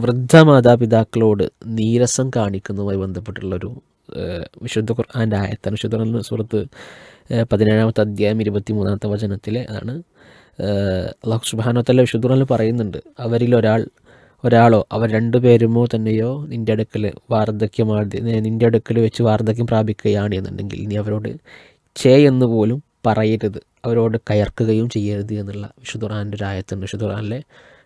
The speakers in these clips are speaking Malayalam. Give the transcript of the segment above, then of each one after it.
വൃദ്ധ മാതാപിതാക്കളോട് നീരസം കാണിക്കുന്നതുമായി ബന്ധപ്പെട്ടുള്ളൊരു വിശുദ്ധ ഖുർആൻ്റെ ആയത്താണ്. വിശുദ്ധ ഖുർആൻ സൂറത്ത് 17-ാമത്തെ അധ്യായം 23-ാമത്തെ വചനത്തിലെ അതാണ്. അല്ലാഹു സുബ്ഹാനഹു വ തആല വിശുദ്ധ ഖുർആനിൽ പറയുന്നുണ്ട്, അവരിൽ ഒരാളോ അവർ രണ്ടുപേരുമോ തന്നെയോ നിൻ്റെ അടുക്കൽ വെച്ച് വാർദ്ധക്യം പ്രാപിക്കുകയാണ് എന്നുണ്ടെങ്കിൽ നീ അവരോട് എന്ന് പോലും പറയരുത്, അവരോട് കയർക്കുകയും ചെയ്യരുത് എന്നുള്ള വിശുദ്ധ ഖുർആൻ്റെ ഒരു ആയത്തുണ്ട് വിശുദ്ധ ഖുർആനിലെ,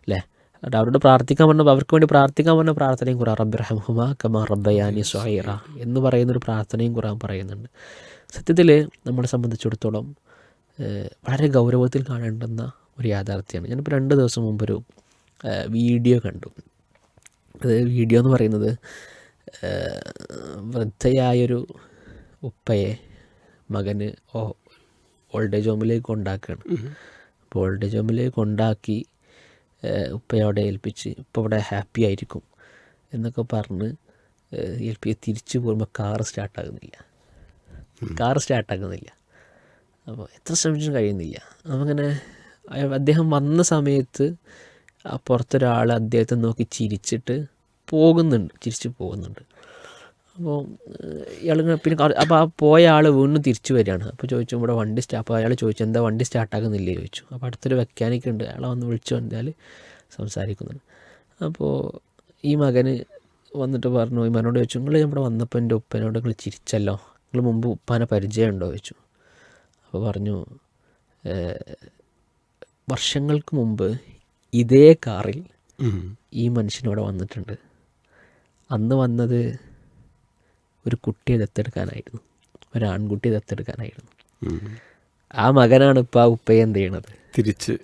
അല്ലേ? എന്നിട്ട് അവരോട് പ്രാർത്ഥിക്കാൻ പറഞ്ഞപ്പോൾ അവർക്ക് വേണ്ടി പ്രാർത്ഥിക്കാൻ പറഞ്ഞ പ്രാർത്ഥനയും ഖുർആൻ റബ്ബിർഹംഹുമാ കമാ റബ്ബയാനി സ്വഗീറ എന്ന് പറയുന്നൊരു പ്രാർത്ഥനയും ഖുർആൻ പറയുന്നുണ്ട്. സത്യത്തിൽ നമ്മളെ സംബന്ധിച്ചിടത്തോളം വളരെ ഗൗരവത്തിൽ കാണേണ്ടുന്ന ഒരു യാഥാർത്ഥ്യമാണ്. ഞാനിപ്പോൾ 2 ദിവസം മുമ്പൊരു വീഡിയോ കണ്ടു. അത് വീഡിയോ എന്ന് പറയുന്നത് വൃദ്ധയായൊരു ഉപ്പയെ മകന് ഓൾഡ് ഏജ് ഹോമിലേക്ക് കൊണ്ടാക്കുകയാണ്. അപ്പോൾ ഓൾഡ് ഏജ് ഹോമിലേക്ക് കൊണ്ടാക്കി ഉപ്പയെ അവിടെ ഏൽപ്പിച്ച് ഉപ്പ ഇവിടെ ഹാപ്പി ആയിരിക്കും എന്നൊക്കെ പറഞ്ഞ് തിരിച്ചു പോകുമ്പോൾ കാറ് സ്റ്റാർട്ടാകുന്നില്ല. അപ്പോൾ എത്ര ശ്രമിച്ചും കഴിയുന്നില്ല. അങ്ങനെ അദ്ദേഹം വന്ന സമയത്ത് പുറത്തൊരാൾ അദ്ദേഹത്തെ നോക്കി ചിരിച്ചു പോകുന്നുണ്ട്. അപ്പോൾ ഇയാൾ പിന്നെ അപ്പോൾ ആ പോയ ആൾ വീണ്ടും തിരിച്ചു വരികയാണ്. അപ്പോൾ ചോദിച്ചു ഇവിടെ വണ്ടി അപ്പോൾ അയാൾ ചോദിച്ചു എന്താ വണ്ടി സ്റ്റാർട്ടാക്കുന്നില്ലേ ചോദിച്ചു. അപ്പോൾ അടുത്തൊരു മെക്കാനിക്ക് ഉണ്ട്, അയാളെ വന്ന് വിളിച്ചു വന്നാൽ സംസാരിക്കുന്നുണ്ട്. അപ്പോൾ ഈ മകന് വന്നിട്ട് പറഞ്ഞു, ഈ മകനോട് ചോദിച്ചു നിങ്ങൾ ഇവിടെ വന്നപ്പോൾ എൻ്റെ ഉപ്പനോട് നിങ്ങൾ ചിരിച്ചല്ലോ, നിങ്ങൾ മുമ്പ് ഉപ്പാനെ പരിചയമുണ്ടോ ചോദിച്ചു. അപ്പോൾ പറഞ്ഞു വർഷങ്ങൾക്ക് മുമ്പ് ഇതേ കാറിൽ ഈ മനുഷ്യനോടെ വന്നിട്ടുണ്ട്. അന്ന് വന്നത് ഒരു കുട്ടിയെ ദത്തെടുക്കാനായിരുന്നു, ഒരാൺകുട്ടിയെ ദത്തെടുക്കാനായിരുന്നു. ആ മകനാണ് ഇപ്പോൾ ആ ഉപ്പയെ എന്ത് ചെയ്യണത്,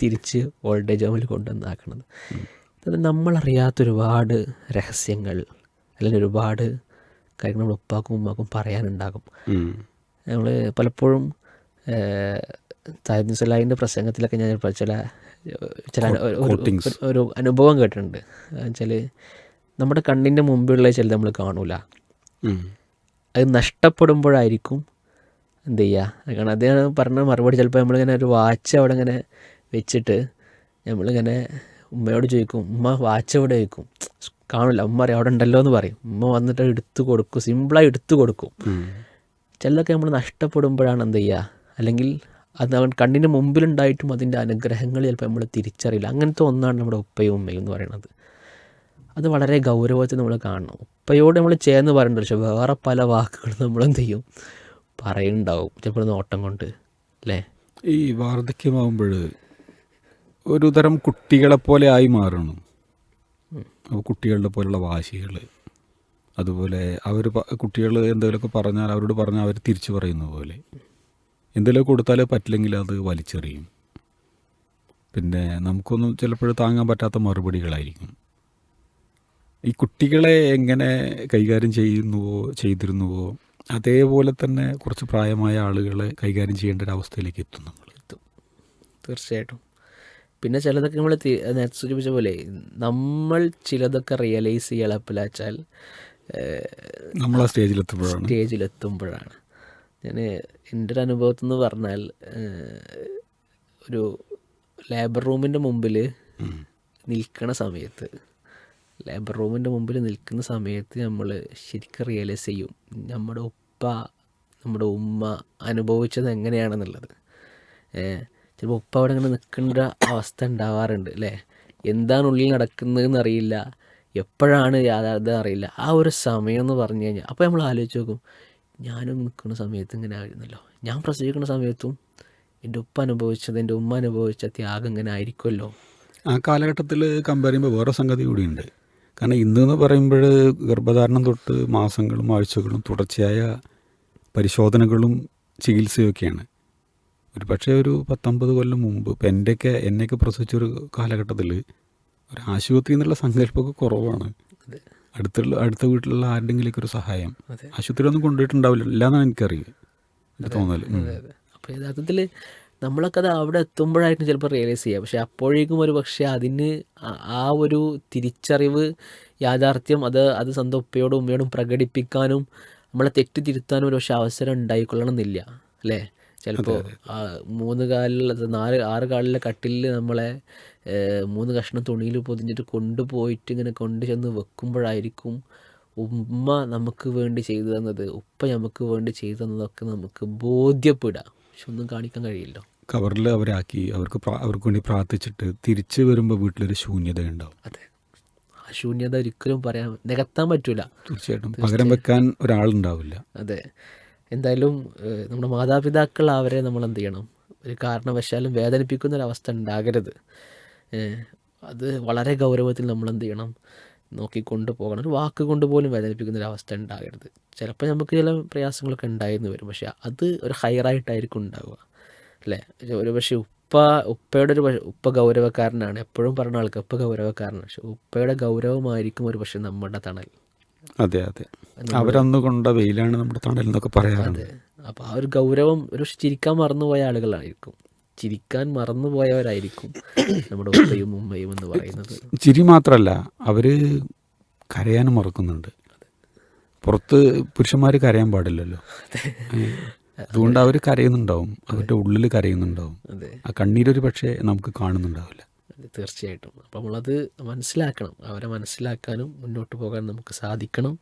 തിരിച്ച് ഓൾഡ് ഏജ് ഹോമിൽ കൊണ്ടുവന്നാക്കണത്. നമ്മളറിയാത്തൊരുപാട് രഹസ്യങ്ങൾ അല്ലെങ്കിൽ ഒരുപാട് കാര്യങ്ങൾ നമ്മൾ ഉപ്പാക്കും ഉമ്മാക്കും പറയാനുണ്ടാകും. നമ്മൾ പലപ്പോഴും താഹിദ് സലാഹിൻ്റെ പ്രസംഗത്തിലൊക്കെ ഞാൻ ചില ഒരു അനുഭവം കേട്ടിട്ടുണ്ട്. വെച്ചാൽ നമ്മുടെ കണ്ണിൻ്റെ മുമ്പിലുള്ള ചിലത് നമ്മൾ കാണൂല, അത് നഷ്ടപ്പെടുമ്പോഴായിരിക്കും എന്ത് ചെയ്യുക. കാരണം അദ്ദേഹം പറഞ്ഞ മറുപടി ചിലപ്പോൾ നമ്മളിങ്ങനെ ഒരു വാച്ച് അവിടെ ഇങ്ങനെ വെച്ചിട്ട് നമ്മളിങ്ങനെ ഉമ്മയോട് ചോദിക്കും, ഉമ്മ വാച്ച് എവിടെ ചോദിക്കും, കാണില്ല. ഉമ്മ അറിയാം അവിടെ ഉണ്ടല്ലോ എന്ന് പറയും. ഉമ്മ വന്നിട്ട് എടുത്തു കൊടുക്കും, സിമ്പിളായി എടുത്തു കൊടുക്കും. ചിലതൊക്കെ നമ്മൾ നഷ്ടപ്പെടുമ്പോഴാണ് എന്ത് ചെയ്യുക, അല്ലെങ്കിൽ അത് അവൻ കണ്ണിന് മുമ്പിലുണ്ടായിട്ടും അതിൻ്റെ അനുഗ്രഹങ്ങൾ ചിലപ്പോൾ നമ്മൾ തിരിച്ചറിയില്ല. അങ്ങനത്തെ ഒന്നാണ് നമ്മുടെ ഉപ്പയും ഉമ്മയും എന്ന് പറയുന്നത്. അത് വളരെ ഗൗരവത്തിൽ നമ്മൾ കാണണം. ഉപ്പയോട് നമ്മൾ ചേർന്ന് പറയേണ്ട, പക്ഷേ വേറെ പല വാക്കുകൾ നമ്മൾ എന്ത് ചെയ്യും പറയുന്നുണ്ടാവും, ചിലപ്പോൾ നോട്ടം കൊണ്ട്, അല്ലേ? ഈ വാർദ്ധക്യമാകുമ്പോൾ ഒരു തരം കുട്ടികളെപ്പോലെ ആയി മാറണം. അപ്പോൾ കുട്ടികളുടെ പോലുള്ള വാശികൾ, അതുപോലെ കുട്ടികൾ എന്തെങ്കിലുമൊക്കെ പറഞ്ഞാൽ അവരോട് പറഞ്ഞാൽ അവർ തിരിച്ചു പറയുന്ന പോലെ, എന്തെങ്കിലും കൊടുത്താൽ പറ്റില്ലെങ്കിൽ അത് വലിച്ചെറിയും. പിന്നെ നമുക്കൊന്നും ചിലപ്പോൾ താങ്ങാൻ പറ്റാത്ത മറുപടികളായിരിക്കും. ഈ കുട്ടികളെ എങ്ങനെ കൈകാര്യം ചെയ്തിരുന്നുവോ അതേപോലെ തന്നെ കുറച്ച് പ്രായമായ ആളുകളെ കൈകാര്യം ചെയ്യേണ്ട ഒരു അവസ്ഥയിലേക്ക് എത്തും. തീർച്ചയായിട്ടും. പിന്നെ ചിലതൊക്കെ നമ്മൾ നേരത്തെ സൂചിപ്പിച്ച പോലെ നമ്മൾ ചിലതൊക്കെ റിയലൈസ് ചെയ്യാൻ എപ്പോഴാച്ചാൽ നമ്മൾ ആ സ്റ്റേജിലെത്തുമ്പോഴാണ്. ഞാൻ എൻ്റെ ഒരു അനുഭവത്തിൽ നിന്ന് പറഞ്ഞാൽ, ഒരു ലേബർ റൂമിൻ്റെ മുമ്പിൽ നിൽക്കുന്ന സമയത്ത് നമ്മൾ ശരിക്കും റിയലൈസ് ചെയ്യും നമ്മുടെ ഉപ്പ നമ്മുടെ ഉമ്മ അനുഭവിച്ചത് എങ്ങനെയാണെന്നുള്ളത്. ചിലപ്പോൾ ഉപ്പ അവിടെ ഇങ്ങനെ നിൽക്കേണ്ട അവസ്ഥ ഉണ്ടാവാറുണ്ട്, അല്ലേ? എന്താണ് ഉള്ളിൽ നടക്കുന്നതെന്ന് അറിയില്ല, എപ്പോഴാണ് യാഥാർത്ഥ്യം അറിയില്ല. ആ ഒരു സമയം എന്ന് പറഞ്ഞു കഴിഞ്ഞാൽ അപ്പോൾ നമ്മൾ ആലോചിച്ച് നോക്കും, ഞാനും നിൽക്കുന്ന സമയത്ത് ഇങ്ങനെ ആയിരുന്നല്ലോ, ഞാൻ പ്രസവിക്കുന്ന സമയത്തും എൻ്റെ ഉപ്പ അനുഭവിച്ചത് എൻ്റെ ഉമ്മ അനുഭവിച്ച ത്യാഗം ഇങ്ങനെ ആയിരിക്കുമല്ലോ. ആ കാലഘട്ടത്തിൽ കമ്പയർ ചെയ്യുമ്പോൾ വേറെ സംഗതി കൂടിയുണ്ട്. കാരണം ഇന്നെന്ന് പറയുമ്പോൾ ഗർഭധാരണം തൊട്ട് മാസങ്ങളും ആഴ്ചകളും തുടർച്ചയായ പരിശോധനകളും ചികിത്സയൊക്കെയാണ്. ഒരു പക്ഷേ ഒരു 10-50 കൊല്ലം മുമ്പ് ഇപ്പം എന്നെയൊക്കെ പ്രസവിച്ചൊരു കാലഘട്ടത്തിൽ ഒരു ആശുപത്രി എന്നുള്ള സങ്കല്പമൊക്കെ കുറവാണ്. അടുത്ത വീട്ടിലുള്ള ആരുടെങ്കിലേക്ക് ഒരു സഹായം ആശുപത്രിയിലൊന്നും കൊണ്ടുപോയിട്ടുണ്ടാവില്ല, ഇല്ലാന്നാണ് എനിക്കറിയുക, എൻ്റെ തോന്നൽ. അപ്പോൾ യഥാർത്ഥത്തിൽ നമ്മളൊക്കെ അത് അവിടെ എത്തുമ്പോഴായിരിക്കും ചിലപ്പോൾ റിയലൈസ് ചെയ്യുക. പക്ഷേ അപ്പോഴേക്കും ഒരു പക്ഷേ അതിന് ആ ഒരു തിരിച്ചറിവ് യാഥാർത്ഥ്യം അത് സ്വന്തം ഉപ്പയോടും ഉമ്മയോടും പ്രകടിപ്പിക്കാനും നമ്മളെ തെറ്റ് തിരുത്താനും ഒരു പക്ഷേ അവസരം ഉണ്ടായിക്കൊള്ളണമെന്നില്ല, അല്ലേ? ചിലപ്പോൾ 3 കാലിലുള്ള 4-6 കാലിലെ കട്ടിലിൽ നമ്മളെ 3 കഷ്ണം തുണിയിൽ പൊതിഞ്ഞിട്ട് കൊണ്ടുപോയിട്ട് ഇങ്ങനെ കൊണ്ടു ചെന്ന് വെക്കുമ്പോഴായിരിക്കും ഉമ്മ നമുക്ക് വേണ്ടി ചെയ്തു തന്നത്, ഉപ്പ നമുക്ക് വേണ്ടി ചെയ്തു തന്നതൊക്കെ നമുക്ക് ബോധ്യപ്പെടുക. പക്ഷെ ഒന്നും കാണിക്കാൻ കഴിയില്ലോ. കവറിൽ അവരാക്കി അവർക്ക് വേണ്ടി പ്രാർത്ഥിച്ചിട്ട് തിരിച്ചു വരുമ്പോൾ വീട്ടിലൊരു ശൂന്യത ഉണ്ടാവും. അതെ, ആ ശൂന്യത ഒരിക്കലും നികത്താൻ പറ്റൂല. തീർച്ചയായിട്ടും പകരം വെക്കാൻ ഒരാളുണ്ടാവില്ല. അതെ, എന്തായാലും നമ്മുടെ മാതാപിതാക്കൾ അവരെ നമ്മൾ എന്ത് ചെയ്യണം, ഒരു കാരണവശാലും വേദനിപ്പിക്കുന്നൊരവസ്ഥ ഉണ്ടാകരുത്. അത് വളരെ ഗൗരവത്തിൽ നമ്മൾ എന്ത് ചെയ്യണം, നോക്കിക്കൊണ്ട് പോകണം. ഒരു വാക്ക് കൊണ്ട് പോലും വേദനിപ്പിക്കുന്നൊരവസ്ഥ ഉണ്ടാകരുത്. ചിലപ്പോൾ നമുക്ക് ചില പ്രയാസങ്ങളൊക്കെ ഉണ്ടായിരുന്നു വരും, പക്ഷെ അത് ഒരു ഹയറായിട്ടായിരിക്കും ഉണ്ടാവുക അല്ലേ. ഒരു പക്ഷേ ഉപ്പയുടെ ഉപ്പ ഗൗരവക്കാരനാണ്, എപ്പോഴും പറഞ്ഞ ആൾക്ക് ഉപ്പ ഗൗരവക്കാരനാണ്, പക്ഷെ ഉപ്പയുടെ ഗൗരവമായിരിക്കും ഒരു പക്ഷെ നമ്മുടെ തണൽ. അതെ അതെ, അവരന്ന് കൊണ്ട വെയിലാണ് നമ്മുടെ തണൽ എന്നൊക്കെ പറയാറുണ്ട്. അപ്പോൾ ആ ഒരു ഗൗരവം ഒരു ചിരിക്കാൻ മറന്നുപോയ ആളുകളായിരിക്കും, ചിരിക്കാൻ മറന്നുപോയവരായിരിക്കും നമ്മുടെ ഉപ്പയും ഉമ്മയും എന്ന് പറയുന്നത്. ചിരി മാത്രമല്ല, അവർ കരയാനും മറക്കുന്നുണ്ട്. പുറത്ത് പുരുഷന്മാർ കരയാൻ പാടില്ലല്ലോ, അതുകൊണ്ട് അവർ കരയുന്നുണ്ടാവും, അവരുടെ ഉള്ളിൽ കരയുന്നുണ്ടാവും. ആ കണ്ണീരൊരു പക്ഷേ നമുക്ക് കാണുന്നുണ്ടാവില്ല. തീർച്ചയായിട്ടും. അപ്പോൾ നമ്മളത് മനസ്സിലാക്കണം, അവരെ മനസ്സിലാക്കാനും മുന്നോട്ട് പോകാനും നമുക്ക് സാധിക്കണം.